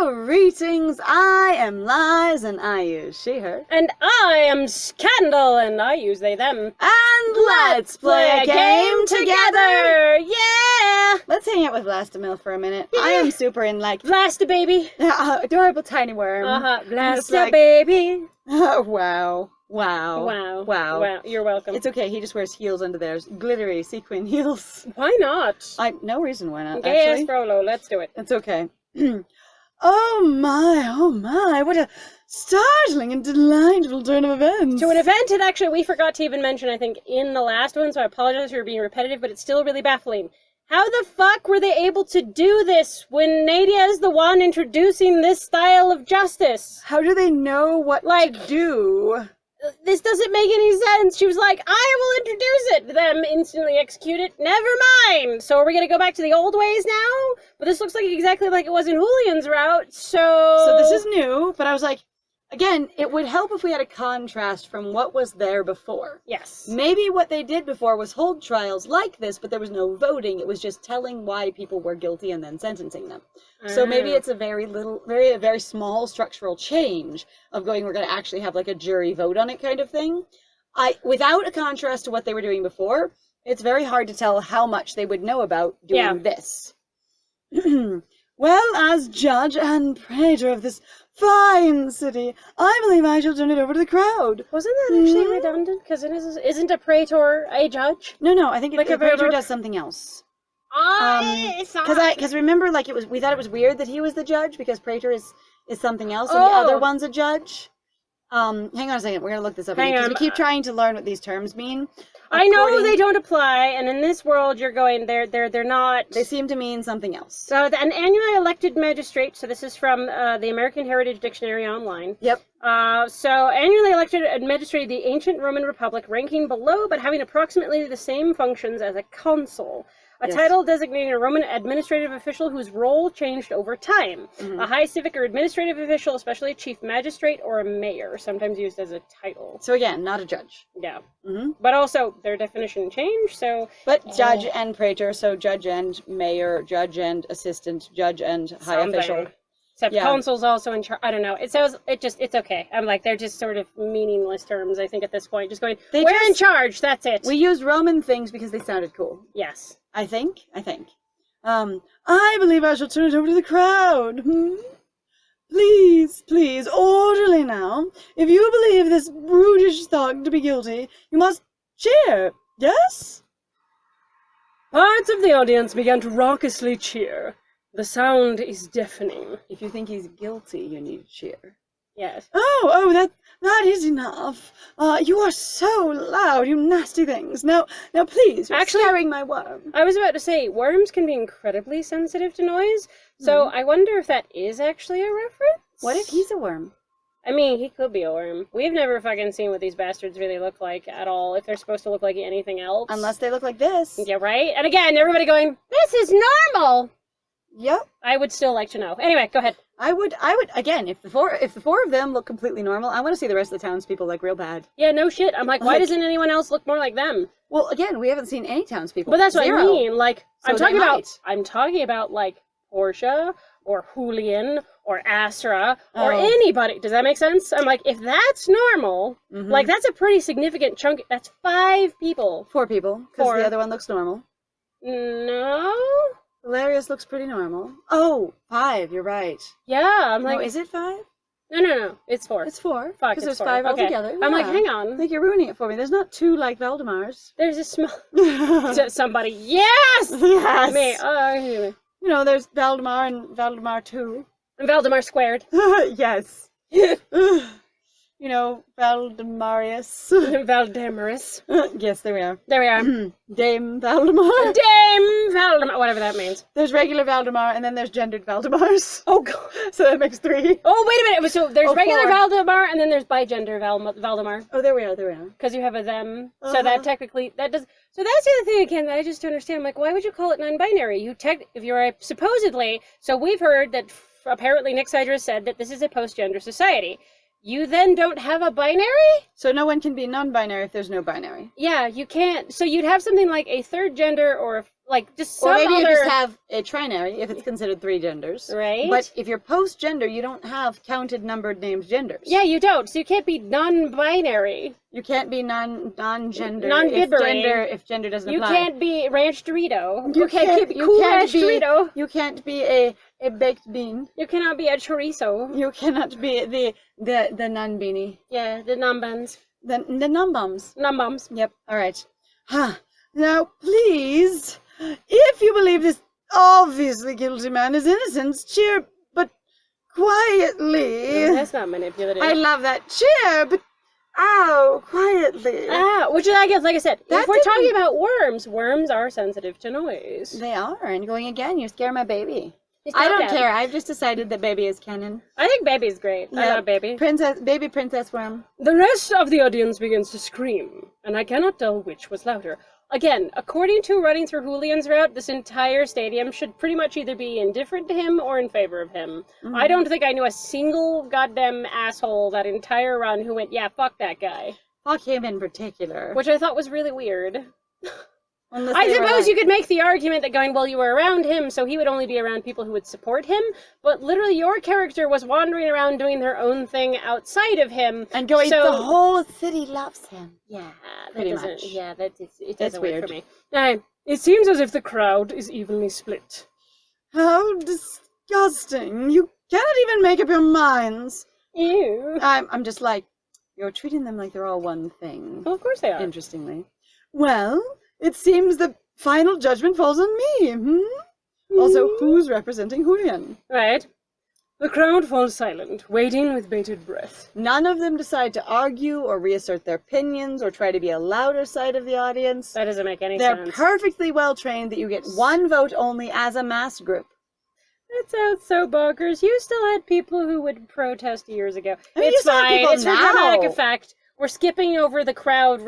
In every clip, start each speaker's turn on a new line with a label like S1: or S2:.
S1: Greetings, I am Lies and I use she, her.
S2: And I am Scandal and I use they, them.
S1: And let's play a game together!
S2: Yeah!
S1: Let's hang out with Blastamil for a minute. I am super in like...
S2: Blast a baby.
S1: Adorable tiny worm.
S2: Blast
S1: like-
S2: a baby.
S1: Wow. Wow.
S2: Wow.
S1: Wow.
S2: Wow. You're welcome.
S1: It's okay, he just wears heels under theirs. Glittery sequin heels.
S2: Why not?
S1: No reason why not,
S2: Gay
S1: actually.
S2: as Frollo, let's do it.
S1: It's okay. Oh my, what a startling and delightful turn of events.
S2: To an event that actually we forgot to even mention, I think, in the last one, so I apologize for being repetitive, but it's still really baffling. How the fuck were they able to do this when Nadia is the one introducing this style of justice?
S1: How do they know what to do?
S2: This doesn't make any sense. She was like, I will introduce it. Them instantly execute it. Never mind. So are we going to go back to the old ways now? But this looks like exactly like it was in Julian's route,
S1: So this is new, but I was like, again, it would help if we had a contrast from what was there before.
S2: Yes.
S1: Maybe what they did before was hold trials like this, but there was no voting. It was just telling why people were guilty and then sentencing them. So maybe it's a very small structural change of going, we're going to actually have like a jury vote on it kind of thing. Without a contrast to what they were doing before, it's very hard to tell how much they would know about doing this. Well, as judge and praetor of this fine city, I believe I shall turn it over to the crowd.
S2: Wasn't that actually redundant? Because isn't a praetor a judge?
S1: No, I think
S2: Like
S1: a
S2: a
S1: praetor
S2: praetor?
S1: does something else.
S2: Because
S1: Because remember, like we thought it was weird that he was the judge because praetor is something else and the other one's a judge. Hang on a second, we're gonna look this up because we keep trying to learn what these terms mean.
S2: I know they don't apply, and in this world you're going, they're not.
S1: They seem to mean something else.
S2: So an annually elected magistrate, so this is from the American Heritage Dictionary online.
S1: Yep.
S2: So annually elected magistrate of the ancient Roman Republic, ranking below but having approximately the same functions as a consul. A title designating a Roman administrative official whose role changed over time. A high civic or administrative official, especially a chief magistrate or a mayor, sometimes used as a title.
S1: So again, not a judge.
S2: Yeah. But also, their definition changed, so...
S1: But judge and praetor, so judge and mayor, judge and assistant, judge and high official.
S2: Except consul's also in charge. I don't know. It's okay. I'm like, they're just sort of meaningless terms, I think, at this point. Just going, we're in charge, that's it.
S1: We used Roman things because they sounded cool.
S2: Yes.
S1: I think. I believe I shall turn it over to the crowd. Please, orderly now. If you believe this brutish thug to be guilty, you must cheer, yes?
S2: Parts of the audience began to raucously cheer. The sound is deafening.
S1: If you think he's guilty, you need to cheer.
S2: Yes.
S1: Oh, that is enough. You are so loud, you nasty things. Now, please, you're scaring my worm.
S2: I was about to say, worms can be incredibly sensitive to noise, so I wonder if that is actually a reference?
S1: What if he's a worm?
S2: I mean, he could be a worm. We've never fucking seen what these bastards really look like at all, if they're supposed to look like anything else.
S1: Unless they look like this.
S2: Yeah, right? And again, everybody going, this is normal!
S1: Yep.
S2: I would still like to know. Anyway, go ahead.
S1: I would again, if the four of them look completely normal, I want to see the rest of the townspeople like real bad.
S2: Yeah, no shit. I'm like, why doesn't anyone else look more like them?
S1: Well, again, we haven't seen any townspeople.
S2: But that's what I mean. Like,
S1: So
S2: I'm talking about like Portia or Julian or Astra or anybody. Does that make sense? I'm like, if that's normal, like that's a pretty significant chunk. That's 5 people.
S1: 4 people, because the other one looks normal.
S2: No.
S1: Valerius looks pretty normal. Oh, 5, you're right.
S2: Yeah, I'm like...
S1: No, is it 5?
S2: No, it's 4.
S1: It's 4.
S2: Fuck,
S1: because there's
S2: 4.
S1: 5 altogether.
S2: I'm like, hang on.
S1: I think you're ruining it for me. There's not 2 like Valdemar's.
S2: There's a small... Somebody, yes!
S1: Yes!
S2: Me,
S1: you know, there's Valdemar and Valdemar 2.
S2: And Valdemar squared.
S1: Yes. You know, Valdemarius.
S2: Valdemarus.
S1: Yes, there we are.
S2: There we are.
S1: Dame Valdemar.
S2: Dame Valdemar, whatever that means.
S1: There's regular Valdemar, and then there's gendered Valdemars.
S2: Oh, God.
S1: So that makes 3.
S2: Oh, wait a minute. So there's regular
S1: 4.
S2: Valdemar, and then there's bigender Valdemar.
S1: Oh, there we are.
S2: Because you have a them. So that technically, that does... So that's the other thing, again, that I just don't understand. I'm like, why would you call it non-binary? If you're supposedly... So we've heard that apparently Nix Hydra said that this is a post-gender society. You then don't have a binary?
S1: So no one can be non-binary if there's no binary.
S2: Yeah, you can't. So you'd have something like a third gender or like just some
S1: Or maybe
S2: other...
S1: you just have a trinary if it's considered 3 genders.
S2: Right.
S1: But if you're post-gender, you don't have counted, numbered, named genders.
S2: Yeah, you don't. So you can't be non-binary.
S1: You can't be non-gender.
S2: Non-bibbery.
S1: If gender doesn't
S2: You
S1: apply.
S2: can't be Ranch Dorito.
S1: You
S2: You can't be Cool Ranch Dorito.
S1: You can't be a baked bean.
S2: You cannot be a chorizo.
S1: You cannot be the non-beanie.
S2: Yeah, the non-buns.
S1: The non-bums.
S2: Non-bums.
S1: Yep. All right. Now, please, if you believe this obviously guilty man is innocent, cheer, but quietly.
S2: No, that's not manipulative.
S1: I love that. Cheer, but quietly.
S2: Which I guess, like I said,
S1: That
S2: if we're
S1: didn't-
S2: talking about worms are sensitive to noise.
S1: They are, and going again, you scare my baby.
S2: He's
S1: I
S2: not
S1: don't
S2: dead.
S1: care. I've just decided that baby is canon.
S2: I think baby's great. I love baby.
S1: Baby princess worm.
S2: The rest of the audience begins to scream, and I cannot tell which was louder. Again, according to running through Julian's route, this entire stadium should pretty much either be indifferent to him or in favor of him.
S1: Mm-hmm.
S2: I don't think I knew a single goddamn asshole that entire run who went, yeah, fuck that guy.
S1: Fuck him in particular.
S2: Which I thought was really weird.
S1: Unless
S2: I
S1: they were
S2: suppose
S1: like-
S2: you could make the argument that going, well, you were around him, so he would only be around people who would support him, but literally your character was wandering around doing their own thing outside of him.
S1: And going,
S2: so...
S1: the whole city loves him.
S2: Yeah, that
S1: Pretty
S2: doesn't,
S1: much.
S2: yeah, it
S1: That's
S2: doesn't work
S1: weird.
S2: for me. It seems as if the crowd is evenly split.
S1: How disgusting. You cannot even make up your minds.
S2: Ew.
S1: I'm just like, you're treating them like they're all one thing.
S2: Well, of course they are.
S1: Interestingly. Well, it seems the final judgment falls on me. Also, who's representing Julian?
S2: Right. The crowd falls silent, waiting with bated breath.
S1: None of them decide to argue or reassert their opinions or try to be a louder side of the audience.
S2: That doesn't make any
S1: They're
S2: sense.
S1: perfectly well trained that you get one vote only as a mass group.
S2: That sounds so bonkers. You still had people who would protest years ago.
S1: I mean,
S2: It's
S1: you still have
S2: fine.
S1: people
S2: It's for dramatic
S1: now.
S2: effect. We're skipping over the crowd,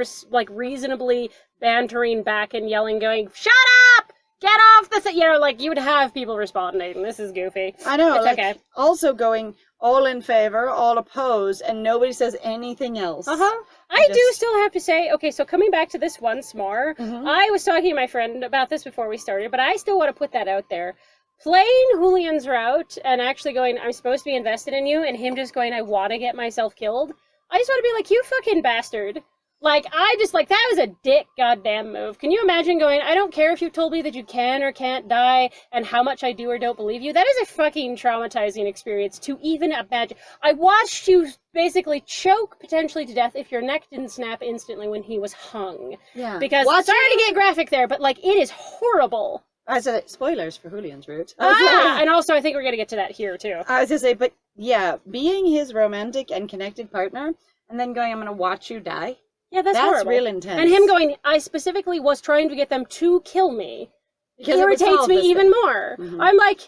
S2: reasonably bantering back and yelling, going, "Shut up! Get off the..." You know, like, you would have people responding. This is goofy.
S1: I know,
S2: It's
S1: like,
S2: okay.
S1: also going all in favor, all opposed, and nobody says anything else.
S2: I do still have to say, okay, so coming back to this once more,
S1: Mhm.
S2: I was talking to my friend about this before we started, but I still want to put that out there. Playing Julian's route and actually going, I'm supposed to be invested in you, and him just going, I want to get myself killed. I just want to be like, you fucking bastard. Like, that was a dick goddamn move. Can you imagine going, I don't care if you told me that you can or can't die and how much I do or don't believe you. That is a fucking traumatizing experience to even imagine. I watched you basically choke potentially to death if your neck didn't snap instantly when he was hung.
S1: Yeah.
S2: Because, sorry to get graphic there, but, like, it is horrible.
S1: I said spoilers for Julian's route.
S2: And also I think we're going to get to that here, too.
S1: I was gonna say, but yeah, being his romantic and connected partner, and then going, I'm gonna watch you die.
S2: Yeah, that's horrible.
S1: real intense.
S2: And him going, I specifically was trying to get them to kill me.
S1: Because it would
S2: irritates
S1: solve
S2: me
S1: this
S2: even
S1: thing.
S2: more.
S1: Mhm.
S2: I'm like,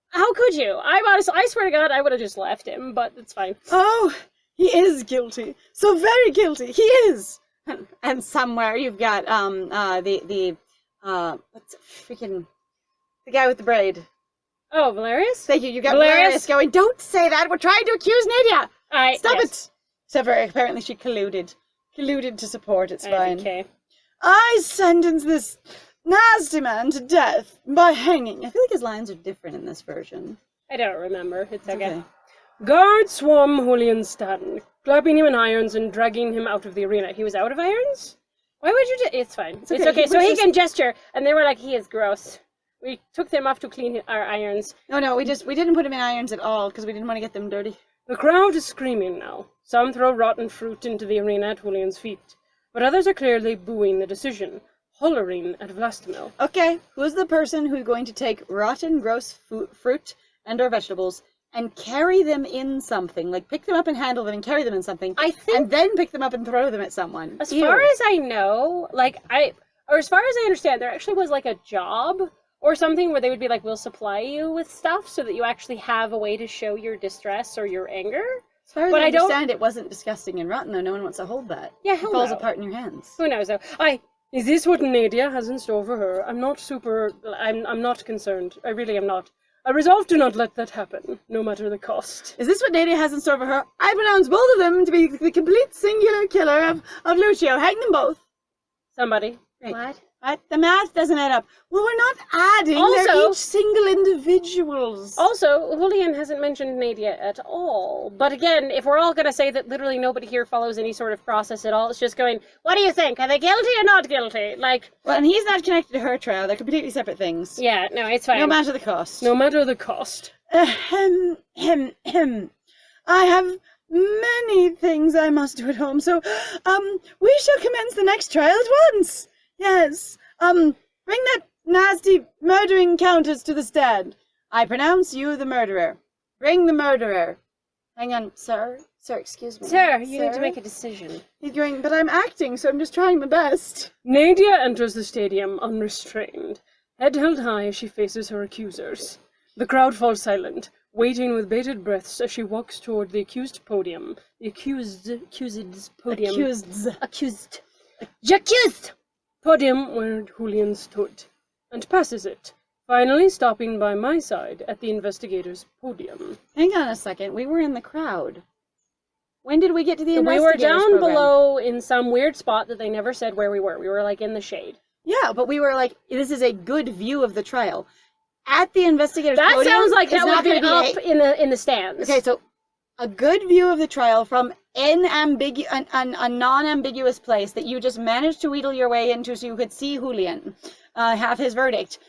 S2: how could you? I swear to God, I would have just left him, but it's fine.
S1: Oh, he is guilty. So very guilty. He is. And somewhere you've got what's freaking the guy with the braid.
S2: Oh, Valerius?
S1: Thank you. You got
S2: Valerius?
S1: Valerius going, don't say that. We're trying to accuse Nadia. Stop
S2: yes.
S1: it. Except for apparently she colluded to support. It's fine.
S2: Okay.
S1: I sentence this nasty man to death by hanging. I feel like his lines are different in this version.
S2: I don't remember. It's okay.
S1: Okay.
S2: Guards swarm Julian's stand, clapping him in irons and dragging him out of the arena. He was out of irons? Why would you It's fine. It's
S1: okay.
S2: okay.
S1: He
S2: So
S1: was
S2: he
S1: just-
S2: can gesture, and they were like, he is gross. We took them off to clean our irons.
S1: No, we didn't put him in irons at all because we didn't want to get them dirty.
S2: The crowd is screaming now. Some throw rotten fruit into the arena at Julian's feet, but others are clearly booing the decision, hollering at Vlastimil.
S1: Okay, who's the person who's going to take rotten, gross fruit and or vegetables and carry them in something? Like, pick them up and handle them and carry them in something.
S2: I think,
S1: And then pick them up and throw them at someone.
S2: as
S1: Ew.
S2: far as I know, as far as I understand, there actually was like a job or something where they would be like, we'll supply you with stuff so that you actually have a way to show your distress or your anger.
S1: As far as
S2: But
S1: I
S2: I don't-
S1: understand, it wasn't disgusting and rotten, though. No one wants to hold that.
S2: Yeah,
S1: It
S2: hell
S1: falls
S2: no.
S1: apart in your hands.
S2: Who knows though? Is this what Nadia has in store for her? I'm not concerned. I really am not. I resolve to not let that happen, no matter the cost.
S1: Is this what Nadia has in store for her? I pronounce both of them to be the complete singular killer of Lucio. Hang them both.
S2: Somebody.
S1: Right.
S2: What?
S1: What? The math doesn't add up. Well, we're not adding.
S2: Also-
S1: They're each single individuals.
S2: Also, Julian hasn't mentioned Nadia at all. But again, if we're all going to say that literally nobody here follows any sort of process at all, it's just going, what do you think? Are they guilty or not guilty? Like...
S1: Well, and he's not connected to her trial. They're completely separate things.
S2: Yeah, no, it's fine.
S1: No matter the cost.
S2: No matter the cost.
S1: I have many things I must do at home, so, we shall commence the next trial at once. Yes. Bring that nasty murdering countess to the stand. I pronounce you the murderer. Bring the murderer. Hang on, sir. Sir, excuse me.
S2: Sir, you need to make a decision.
S1: He's going, but I'm acting, so I'm just trying my best.
S2: Nadia enters the stadium unrestrained, head held high as she faces her accusers. The crowd falls silent, waiting with bated breaths as she walks toward the accused podium. The accused's podium. Accused podium where Julian stood, and passes it, finally stopping by my side at the investigator's podium.
S1: Hang on a second. We were in the crowd. When did we get to the
S2: We
S1: investigators
S2: were down
S1: program?
S2: below in some weird spot that they never said where we were. We were like in the shade.
S1: Yeah, but we were like, this is a good view of the trial. At the investigators
S2: That
S1: podium,
S2: sounds like
S1: it's
S2: that
S1: not
S2: would be
S1: gonna
S2: up in the stands.
S1: Okay, so a good view of the trial from a non-ambiguous place that you just managed to wheedle your way into so you could see Julian have his verdict.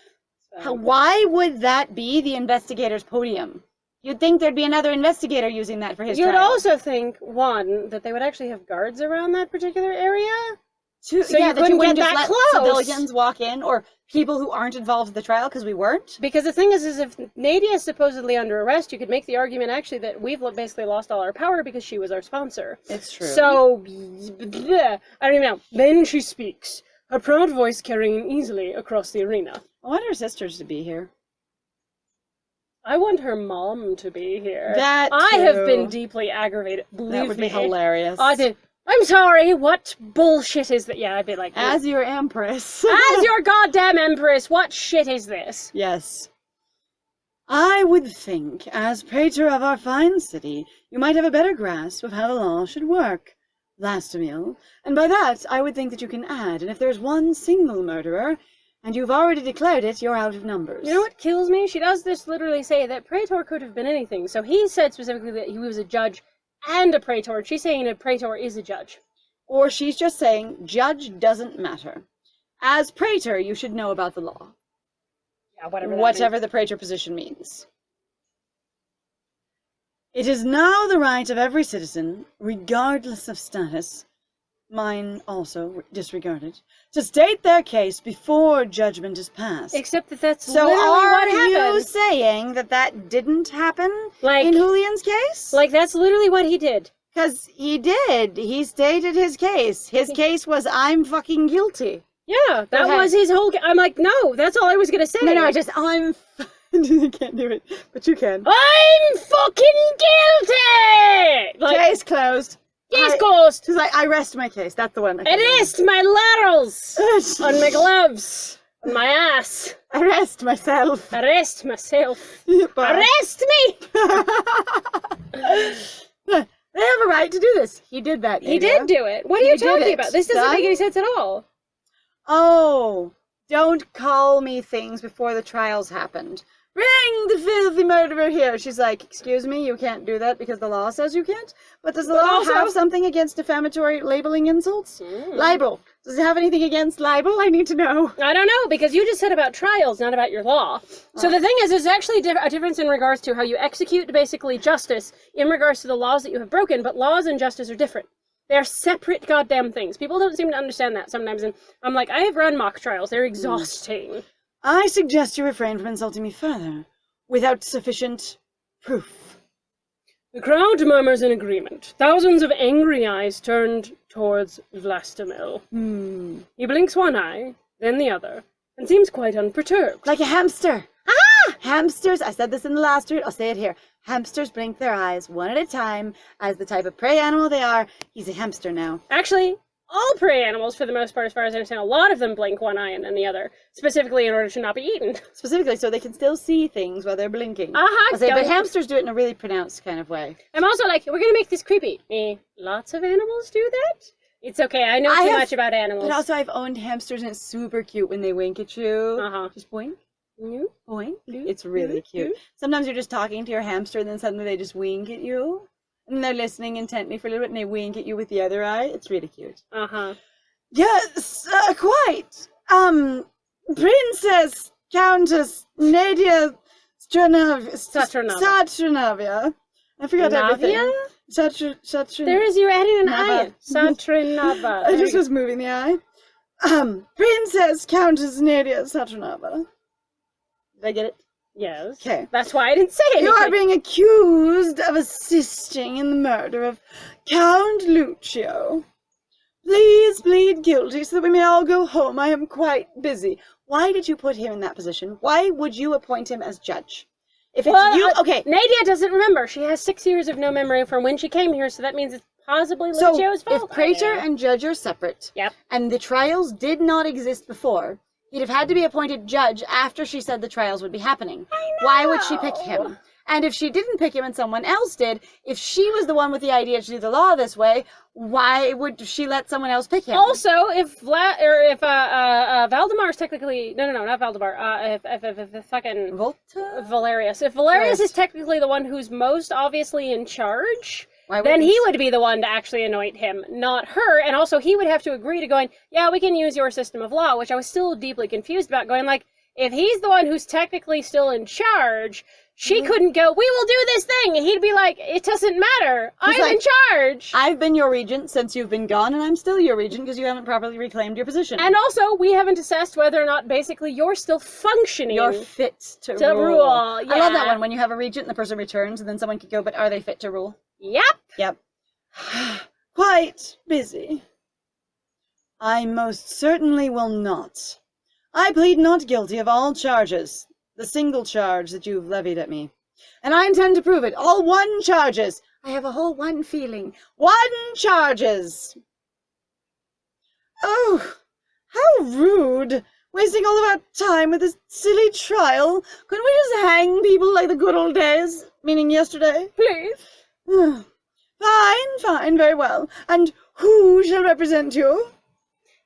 S1: Why would that be the investigator's podium? You'd think there'd be another investigator using that for his trial.
S2: You'd also think, one, that they would actually have guards around that particular area.
S1: So
S2: you couldn't get that close.
S1: Civilians walk in, or people who aren't involved in the trial, because we weren't.
S2: Because the thing is if Nadia is supposedly under arrest, you could make the argument actually that we've basically lost all our power because she was our sponsor.
S1: It's true.
S2: So, I don't even know. Then she speaks, her proud voice carrying easily across the arena.
S1: I want her sisters to be here.
S2: I want her mom to be here.
S1: I
S2: have been deeply aggravated. Believe
S1: that would
S2: me.
S1: be hilarious.
S2: I did. I'm sorry, what bullshit is that? Yeah, I'd be like...
S1: As your empress.
S2: As your goddamn empress, what shit is this?
S1: Yes. I would think, as praetor of our fine city, you might have a better grasp of how the law should work, Lastamil. And by that, I would think that you can add, and if there's one single murderer, and you've already declared it, you're out of numbers.
S2: You know what kills me? She does this literally say that praetor could have been anything. So he said specifically that he was a judge and a praetor. She's saying a praetor is a judge.
S1: Or she's just saying, judge doesn't matter. As praetor, you should know about the law.
S2: Yeah, whatever
S1: the praetor position means. It is now the right of every citizen, regardless of status, mine also disregarded, to state their case before judgment is passed.
S2: Except that that's
S1: so
S2: literally what
S1: are
S2: happened.
S1: you saying that that didn't happen
S2: Like-
S1: in Julian's case?
S2: Like, that's literally what he did.
S1: Because he did. He stated his case. His case was, I'm fucking guilty.
S2: Yeah, that
S1: Okay.
S2: was his whole... I'm like, no, that's all I was going to say.
S1: No, I'm... You can't do it, but you can.
S2: I'm fucking guilty! Like,
S1: Case closed.
S2: case closed.
S1: She's like, I rest my case. That's the one.
S2: Arrest my laurels on my gloves, on my ass.
S1: I rest myself.
S2: Arrest myself.
S1: But
S2: Arrest me!
S1: they have a right to do this. He did that.
S2: He
S1: Nadia.
S2: did do it. What are
S1: He
S2: you
S1: did
S2: talking
S1: it.
S2: about? This doesn't
S1: Done?
S2: make any sense at all.
S1: Oh, don't call me things before the trials happened. Bring the filthy murderer here. She's like, excuse me, you can't do that because the law says you can't? But does the
S2: But
S1: law
S2: also-
S1: have something against defamatory labeling insults? Libel. Does it have anything against libel? I need to know.
S2: I don't know, because you just said about trials, not about your law. So the thing is, there's actually a difference in regards to how you execute, basically, justice in regards to the laws that you have broken, but laws and justice are different. They're separate goddamn things. People don't seem to understand that sometimes, and I'm like, I have run mock trials. They're exhausting.
S1: I suggest you refrain from insulting me further, without sufficient proof.
S2: The crowd murmurs in agreement. Thousands of angry eyes turned towards Vlastimil. He blinks one eye, then the other, and seems quite unperturbed.
S1: Like a hamster. Ah! Hamsters, I said this in the last read, I'll say it here. Hamsters blink their eyes one at a time. As the type of prey animal they are, he's a hamster now.
S2: Actually, all prey animals, for the most part, as far as I understand, a lot of them blink one eye and then the other, specifically in order to not be eaten.
S1: Specifically, so they can still see things while they're blinking.
S2: Uh-huh.
S1: But hamsters do it in a really pronounced kind of way.
S2: I'm also like, we're gonna make this creepy. Lots of animals do that? It's okay. I know too much about animals.
S1: But also, I've owned hamsters, and it's super cute when they wink at you. Just boink. Boink. It's really cute. Sometimes you're just talking to your hamster, and then suddenly they just wink at you. And they're listening intently for a little bit, and they wink at you with the other eye. It's really cute. Yes, quite. Princess Countess Nadia Satranavia. I forgot everything.
S2: There is, you're adding an I. Satranava.
S1: I just was moving the I. Princess Countess Nadia Satranava. Did I get it?
S2: Yes.
S1: Okay.
S2: That's why I didn't say anything.
S1: You are being accused of assisting in the murder of Count Lucio. Please plead guilty so that we may all go home. I am quite busy. Why did you put him in that position? Why would you appoint him as judge? If it's you, okay.
S2: Nadia doesn't remember. She has 6 years of no memory from when she came here, so that means it's possibly Lucio's fault.
S1: If praetor and judge are separate, and the trials did not exist before, he'd have had to be appointed judge after she said the trials would be happening. Why would she pick him? And if she didn't pick him and someone else did, if she was the one with the idea to do the law this way, why would she let someone else pick him?
S2: Also, if Valdemar's technically not Valdemar. If fucking Valerius. If Valerius is technically the one who's most obviously in charge, then he would be the one to actually anoint him, not her. And also, he would have to agree to going, yeah, we can use your system of law, which I was still deeply confused about. Going like, if he's the one who's technically still in charge, she couldn't go, we will do this thing. And he'd be like, it doesn't matter. I'm in charge.
S1: I've been your regent since you've been gone, and I'm still your regent because you haven't properly reclaimed your position.
S2: And also, we haven't assessed whether or not basically you're still functioning.
S1: You're fit to rule. Yeah. I love that one, when you have a regent and the person returns, and then someone could go, but are they fit to rule?
S2: Yep.
S1: Quite busy. I most certainly will not. I plead not guilty of all charges. The single charge that you've levied at me. And I intend to prove it. All 1 charges. I have a whole 1 feeling. 1 charges. Oh, how rude. Wasting all of our time with this silly trial. Couldn't we just hang people like the good old days? Meaning yesterday?
S2: Please.
S1: Fine, very well. And who shall represent you?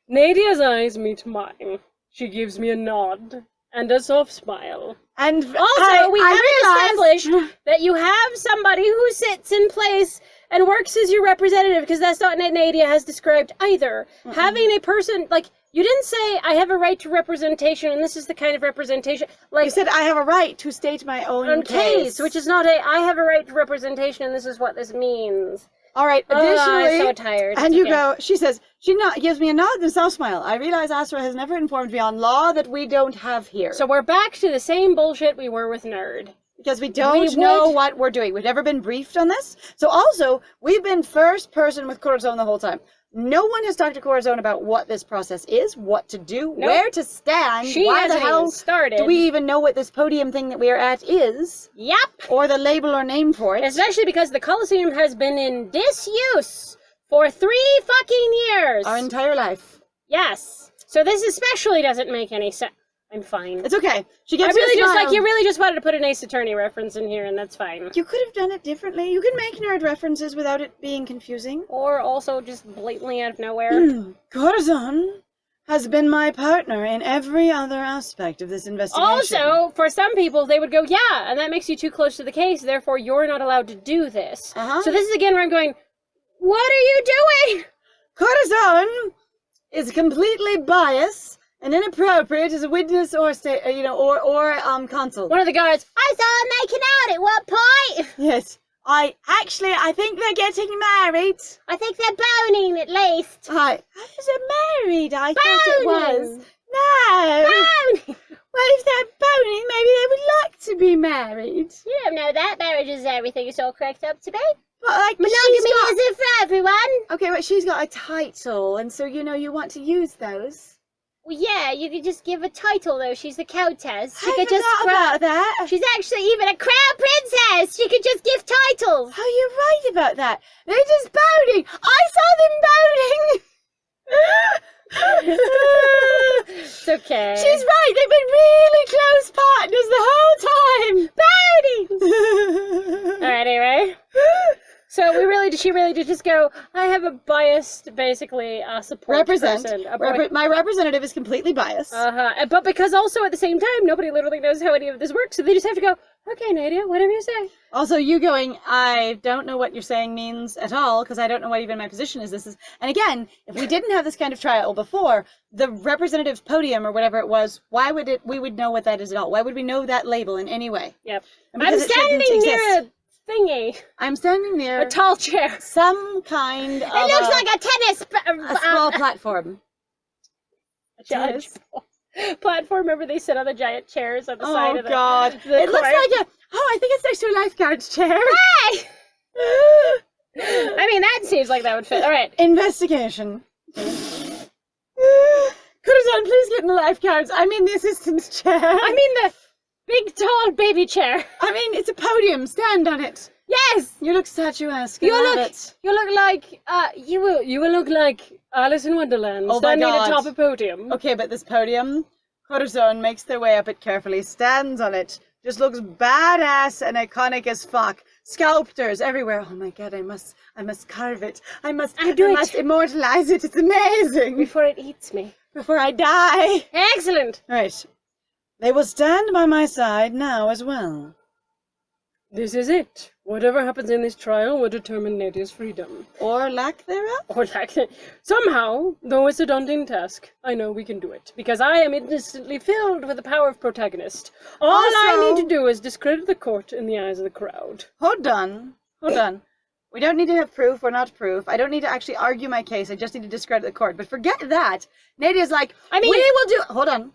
S2: Nadia's eyes meet mine. She gives me a nod. And a soft smile.
S1: And
S2: also, we haven't established that you have somebody who sits in place and works as your representative, because that's not what Nadia has described either. Having a person, like, you didn't say, I have a right to representation, and this is the kind of representation. Like,
S1: you said, I have a right to state my own case.
S2: Which is not I have a right to representation, and this is what this means.
S1: All right, additionally,
S2: I'm so tired.
S1: And you go, she says, gives me a nod and a soft smile. I realize Astra has never informed me on law that we don't have here.
S2: So we're back to the same bullshit we were with Nerd.
S1: Because we don't know what we're doing. We've never been briefed on this. So also, we've been first person with Corazon the whole time. No one has talked to Corazon about what this process is, what to do, where to stand, why the hell do we even know what this podium thing that we are at is?
S2: Yep.
S1: Or the label or name for it.
S2: Especially because the Colosseum has been in disuse for 3 fucking years.
S1: Our entire life.
S2: Yes. So this especially doesn't make any sense. I'm fine.
S1: It's okay. She gets
S2: you really just wanted to put an Ace Attorney reference in here, and that's fine.
S1: You could have done it differently. You can make nerd references without it being confusing.
S2: Or also just blatantly out of nowhere.
S1: Corazon has been my partner in every other aspect of this investigation.
S2: Also, for some people, they would go, yeah, and that makes you too close to the case, therefore you're not allowed to do this. So this is again where I'm going, what are you doing?
S1: Corazon is completely biased and inappropriate as a witness or consul.
S2: One of the guards, I saw them making out at what point?
S1: Yes. I think they're getting married.
S2: I think they're boning at least.
S1: Is it married? I thought it was. No.
S2: Boning.
S1: Well, if they're boning, maybe they would like to be married.
S2: You don't know that. Marriage is everything it's all cracked up to be.
S1: But like,
S2: monogamy isn't for everyone.
S1: Okay, but she's got a title, and so you want to use those.
S2: Well, yeah, you could just give a title, though. She's the countess.
S1: I forgot about that.
S2: She's actually even a crown princess. She could just give titles.
S1: Oh, you're right about that. They're just boning. I saw them boning.
S2: It's okay.
S1: She's right. They've been really close partners the whole time.
S2: Boning. All right, anyway. So she really did just go, I have a biased, basically, support person.
S1: My representative is completely biased.
S2: But because also at the same time, nobody literally knows how any of this works, so they just have to go, okay, Nadia, whatever you say.
S1: Also, you going, I don't know what you're saying means at all, because I don't know what even my position is. And again, if we didn't have this kind of trial before, the representative podium or whatever it was, why would we would know what that is at all? Why would we know that label in any way?
S2: Yep. I'm standing near a thingy.
S1: I'm standing near
S2: a tall chair.
S1: Some kind of
S2: it looks like a tennis
S1: a small platform.
S2: A giant platform. Remember they sit on the giant chairs on the side of the
S1: God.
S2: The
S1: it looks like I think it's next to a lifeguard's chair.
S2: Hey! I mean, that seems like that would fit. All right.
S1: Investigation. Courtesan, please get in the lifeguards. I mean the assistant's chair.
S2: I mean the big, tall baby chair.
S1: I mean, it's a podium. Stand on it.
S2: Yes!
S1: You look statuesque.
S2: You look like, you will look like Alice in Wonderland, standing atop a podium.
S1: Okay, but this podium, Courtesan makes their way up it carefully, stands on it, just looks badass and iconic as fuck. Sculptors everywhere. Oh my God, I must carve it. I must immortalize it. It's amazing.
S2: Before it eats me.
S1: Before I die.
S2: Excellent.
S1: Right. They will stand by my side now as well.
S2: This is it. Whatever happens in this trial will determine Nadia's freedom.
S1: Or lack thereof?
S2: Or lack somehow, though it's a daunting task, I know we can do it. Because I am instantly filled with the power of protagonist. All I need to do is discredit the court in the eyes of the crowd.
S1: Hold on. We don't need to have proof or not proof. I don't need to actually argue my case. I just need to discredit the court. But forget that. Nadia's like, we will do... Hold on.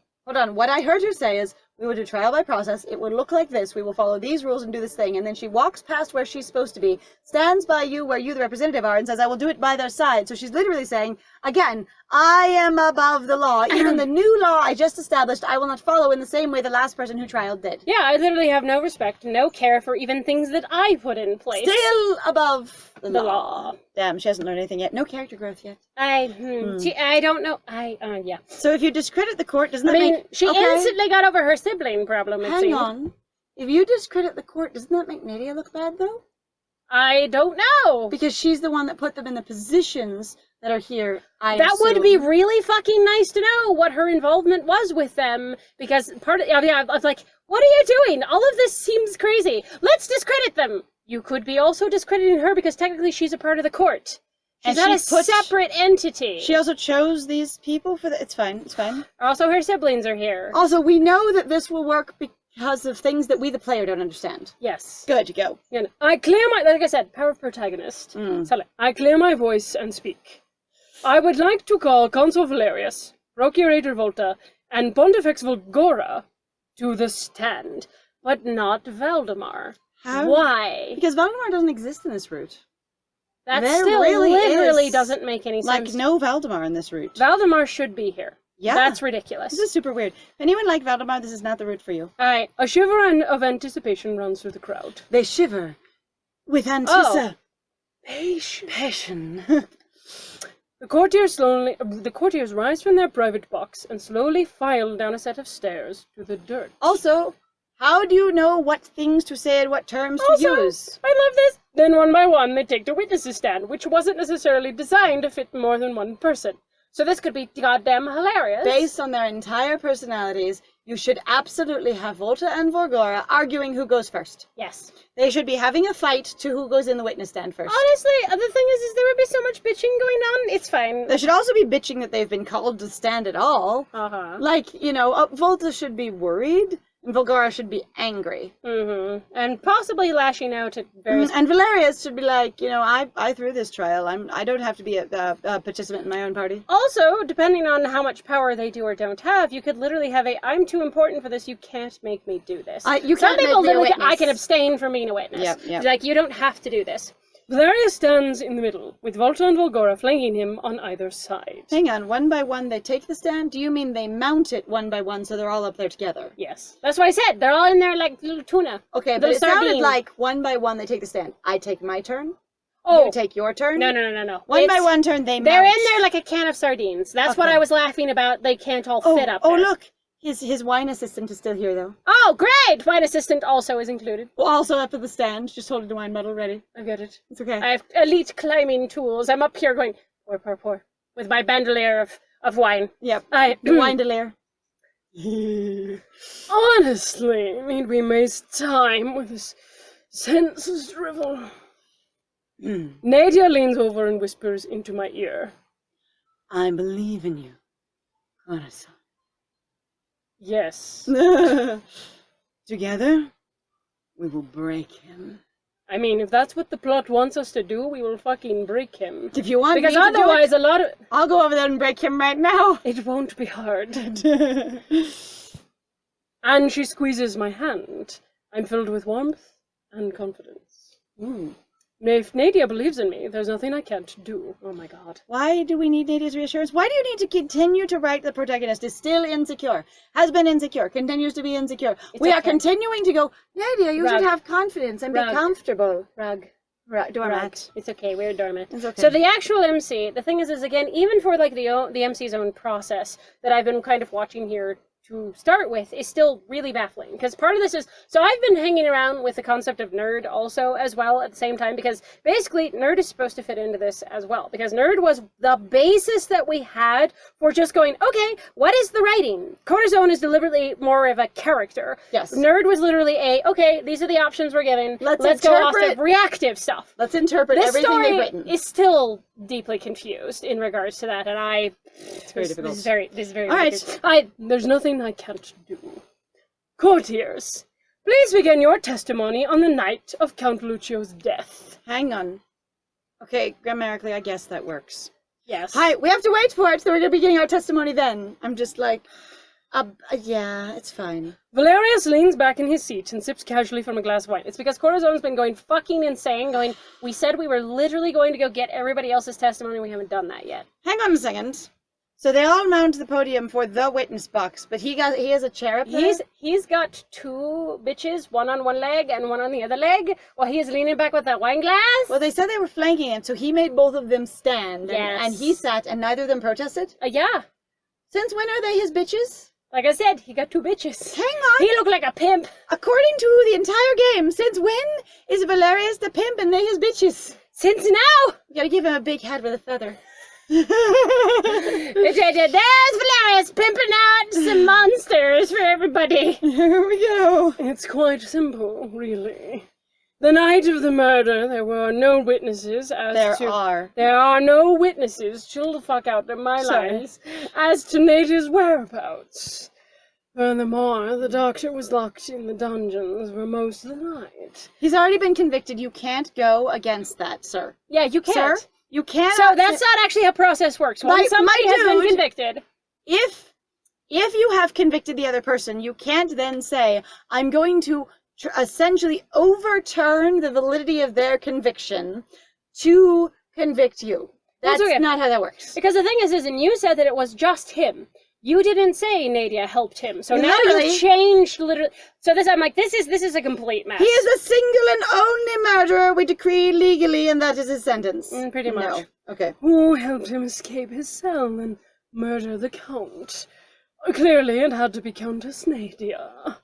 S1: What I heard her say is, we will do trial by process. It would look like this. We will follow these rules and do this thing. And then she walks past where she's supposed to be, stands by you where you, the representative, are, and says, I will do it by their side. So she's literally saying, again, I am above the law. Even the new law I just established, I will not follow in the same way the last person who trialed did.
S2: Yeah, I literally have no respect, no care for even things that I put in place.
S1: Still above the law. Damn, she hasn't learned anything yet. No character growth yet.
S2: I don't know. Yeah.
S1: So if you discredit the court, doesn't that mean...
S2: she instantly got over her sibling problem, it seems.
S1: Hang on. If you discredit the court, doesn't that make Nadia look bad, though?
S2: I don't know.
S1: Because she's the one that put them in the positions that are here,
S2: That would be really fucking nice to know what her involvement was with them. Because I was like, what are you doing? All of this seems crazy. Let's discredit them. You could be also discrediting her because technically she's a part of the court. She's not a separate entity.
S1: She also chose these people for the... It's fine.
S2: Also, her siblings are here.
S1: Also, we know that this will work because of things that we, the player, don't understand.
S2: Yes.
S1: Good, go.
S2: I clear like I said, power of protagonist. So I clear my voice and speak. I would like to call Consul Valerius, Procurator Volta, and Pontifex Volgora to the stand, but not Valdemar.
S1: How?
S2: Why?
S1: Because Valdemar doesn't exist in this route.
S2: That literally doesn't make any sense.
S1: Like, no Valdemar in this route.
S2: Valdemar should be here.
S1: Yeah.
S2: That's ridiculous.
S1: This is super weird. If anyone like Valdemar, this is not the route for you.
S2: Alright, a shiver of anticipation runs through the crowd.
S1: They shiver with anticipation.
S2: The courtiers rise from their private box and slowly file down a set of stairs to the dirt.
S1: Also, how do you know what things to say and what terms to use?
S2: I love this. Then one by one they take the witness's stand, which wasn't necessarily designed to fit more than one person. So this could be goddamn hilarious.
S1: Based on their entire personalities, you should absolutely have Volta and Vorgora arguing who goes first.
S2: Yes.
S1: They should be having a fight to who goes in the witness stand first.
S2: Honestly, the thing is there would be so much bitching going on. It's fine.
S1: There should also be bitching that they've been called to stand at all. Like, Volta should be worried. And Volgora should be angry.
S2: And possibly lashing out at various...
S1: And Valerius should be like, I threw this trial. I don't have to be a participant in my own party.
S2: Also, depending on how much power they do or don't have, you could literally have I'm too important for this, you can't make me do this.
S1: You can't make me a witness.
S2: I can abstain from being a witness.
S1: Yep.
S2: Like, you don't have to do this. Valerius stands in the middle, with Volta and Volgora flanking him on either side.
S1: Hang on, one by one they take the stand? Do you mean they mount it one by one so they're all up there together?
S2: Yes. That's what I said. They're all in there like little tuna.
S1: Okay, but it sounded like one by one they take the stand. I take my turn.
S2: Oh.
S1: You take your turn.
S2: No.
S1: One by one turn they mount.
S2: They're in there like a can of sardines. That's what I was laughing about. They can't all fit up there.
S1: Oh, look. His wine assistant is still here, though.
S2: Oh, great! Wine assistant also is included.
S1: Well, also up at the stand, just holding the wine bottle ready.
S2: I get it.
S1: It's okay.
S2: I have elite climbing tools. I'm up here going, pour, pour, pour, with my bandolier of wine.
S1: Yep. The wine-delier.
S2: Honestly, need we waste time with this senseless drivel? Nadia leans over and whispers into my ear.
S1: I believe in you, Corazon.
S2: Yes.
S1: Together, we will break him.
S2: I mean, if that's what the plot wants us to do, we will fucking break him.
S1: If you want
S2: because
S1: me to
S2: otherwise
S1: do it,
S2: a lot of...
S1: I'll go over there and break him right now.
S2: It won't be hard. And she squeezes my hand. I'm filled with warmth and confidence. If Nadia believes in me, there's nothing I can't do. Oh my god.
S1: Why do we need Nadia's reassurance? Why do you need to continue to write the protagonist is still insecure, has been insecure, continues to be insecure? We are continuing to go, Nadia, you should have confidence and be comfortable. Doormat.
S2: It's okay, we're a doormat.
S1: It's okay.
S2: So the actual MC, the thing is again, even for like the MC's own process that I've been kind of watching here to start with, is still really baffling. Because part of this is, so I've been hanging around with the concept of nerd also as well at the same time, because basically nerd is supposed to fit into this as well. Because nerd was the basis that we had for just going, okay, what is the writing? Corazon is deliberately more of a character.
S1: Yes.
S2: Nerd was literally okay, these are the options we're given. Let's go off the reactive stuff.
S1: Let's interpret everything they've written.
S2: This story is still deeply confused in regards to that, and
S1: it's very difficult.
S2: This is very
S1: all right.
S2: There's nothing I can't do. Courtiers, please begin your testimony on the night of Count Lucio's death.
S1: Hang on. Okay, grammatically, I guess that works.
S2: Yes.
S1: Hi, we have to wait for it, so we're going to be beginning our testimony then. I'm just like, yeah, it's fine.
S2: Valerius leans back in his seat and sips casually from a glass of wine. It's because Corazon's been going fucking insane, going, we said we were literally going to go get everybody else's testimony, we haven't done that yet.
S1: Hang on a second. So they all mount the podium for the witness box, but he has a chair up there?
S2: He's got two bitches, one on one leg and one on the other leg, while he is leaning back with that wine glass.
S1: Well, they said they were flanking him, so he made both of them stand, and he sat, and neither of them protested?
S2: Yeah.
S1: Since when are they his bitches?
S2: Like I said, he got two bitches.
S1: Hang on!
S2: He looked like a pimp.
S1: According to the entire game, since when is Valerius the pimp and they his bitches?
S2: Since now!
S1: You gotta give him a big hat with a feather.
S2: There's Valerius pimping out some monsters for everybody.
S1: Here we go.
S2: It's quite simple, really. The night of the murder, there were no witnesses There are no witnesses, chill the fuck out of my lines, as to Nadia's whereabouts. Furthermore, the doctor was locked in the dungeons for most of the night.
S1: He's already been convicted. You can't go against that, sir.
S2: Yeah, you can't.
S1: Sir, you can't.
S2: So that's not actually how process works. Once somebody has been convicted.
S1: If you have convicted the other person, you can't then say, I'm going to essentially overturn the validity of their conviction to convict you. That's not how that works.
S2: Because the thing is, and you said that it was just him. You didn't say Nadia helped him, so now you've changed literally. So I'm like, this is a complete mess.
S1: He is the single and only murderer we decree legally, and that is his sentence.
S2: Pretty much.
S1: No. Okay.
S2: Who helped him escape his cell and murder the Count? Clearly, it had to be Countess Nadia.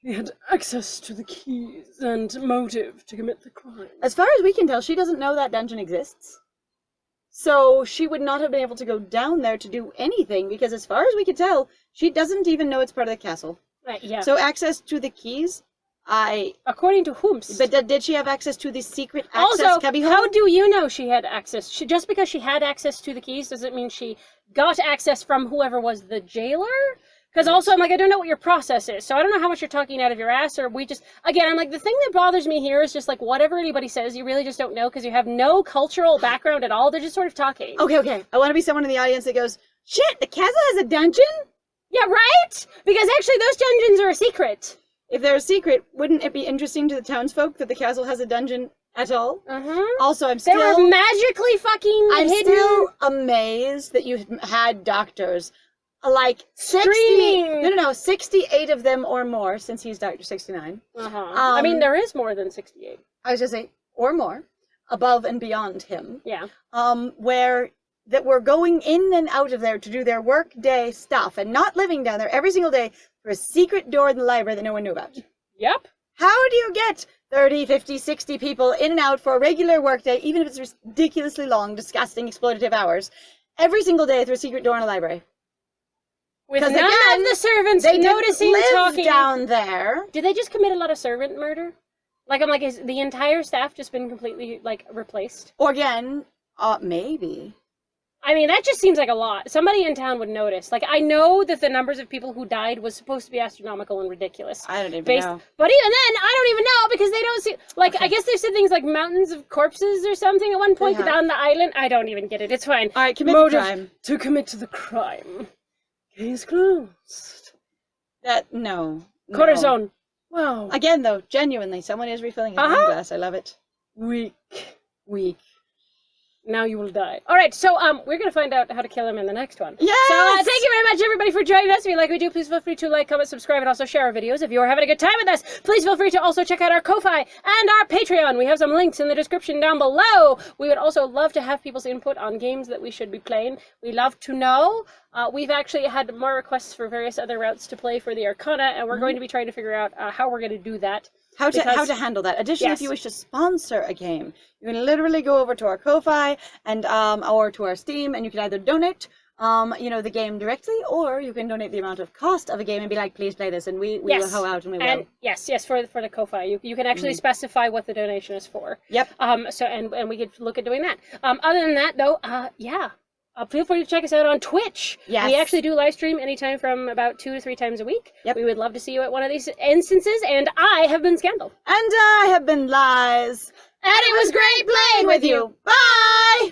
S2: He had access to the keys and motive to commit the crime.
S1: As far as we can tell, she doesn't know that dungeon exists. So she would not have been able to go down there to do anything, because as far as we can tell, she doesn't even know it's part of the castle.
S2: Right, yeah.
S1: So access to the keys,
S2: According to whomst?
S1: But did she have access to the secret access cubbyhole?
S2: How do you know she had access? Just because she had access to the keys, does it mean she got access from whoever was the jailer? Because also, I'm like, I don't know what your process is, so I don't know how much you're talking out of your ass, or we just, again, I'm like, the thing that bothers me here is just like, whatever anybody says, you really just don't know, because you have no cultural background at all, they're just sort of talking.
S1: Okay, I want to be someone in the audience that goes, shit, the castle has a dungeon?
S2: Yeah, right? Because actually, those dungeons are a secret.
S1: If they're a secret, wouldn't it be interesting to the townsfolk that the castle has a dungeon at all? Also,
S2: They were magically fucking hidden.
S1: I'm still amazed that you had doctors. Like 68 of them or more, since he's Dr. 69.
S2: I mean, there is more than 68.
S1: I was just saying, or more, above and beyond him.
S2: Yeah.
S1: Where that were going in and out of there to do their work day stuff and not living down there every single day through a secret door in the library that no one knew about.
S2: Yep.
S1: How do you get 30, 50, 60 people in and out for a regular work day, even if it's ridiculously long, disgusting, exploitative hours, every single day through a secret door in a library?
S2: With none of the servants
S1: they
S2: noticing,
S1: live
S2: talking
S1: down there.
S2: Did they just commit a lot of servant murder? Like, I'm like, is the entire staff just been completely, like, replaced?
S1: Or again, maybe.
S2: I mean, that just seems like a lot. Somebody in town would notice. Like, I know that the numbers of people who died was supposed to be astronomical and ridiculous.
S1: I don't even know.
S2: But even then, I don't even know, because they don't see... Like, okay. I guess they said things like mountains of corpses or something at one point down the island. I don't even get it. It's fine.
S1: All right, commit the crime.
S2: To commit to the crime. Case closed.
S1: No.
S2: Corazon. Wow.
S1: Again, though, genuinely, someone is refilling his wine glass. I love it.
S2: Weak.
S3: Now you will die. All right, so we're going to find out how to kill him in the next one.
S1: Yes!
S3: So thank you very much, everybody, for joining us. If you like what we do, please feel free to like, comment, subscribe, and also share our videos. If you are having a good time with us, please feel free to also check out our Ko-Fi and our Patreon. We have some links in the description down below. We would also love to have people's input on games that we should be playing. We love to know. We've actually had more requests for various other routes to play for the Arcana, and we're going to be trying to figure out how we're going to do that.
S1: How to handle that. Additionally, if you wish to sponsor a game, you can literally go over to our Ko-Fi and or to our Steam, and you can either donate the game directly, or you can donate the amount of cost of a game and be like, please play this, and we will hoe out and we will.
S3: And yes, for the Ko-Fi, you can actually specify what the donation is for.
S1: Yep.
S3: So and we could look at doing that. Other than that, though, feel free to check us out on Twitch.
S1: Yes.
S3: We actually do live stream anytime from about 2 to 3 times a week.
S1: Yep.
S3: We would love to see you at one of these instances. And I have been Scandal.
S1: And I have been Lies.
S3: And it was great playing with you.
S1: Bye!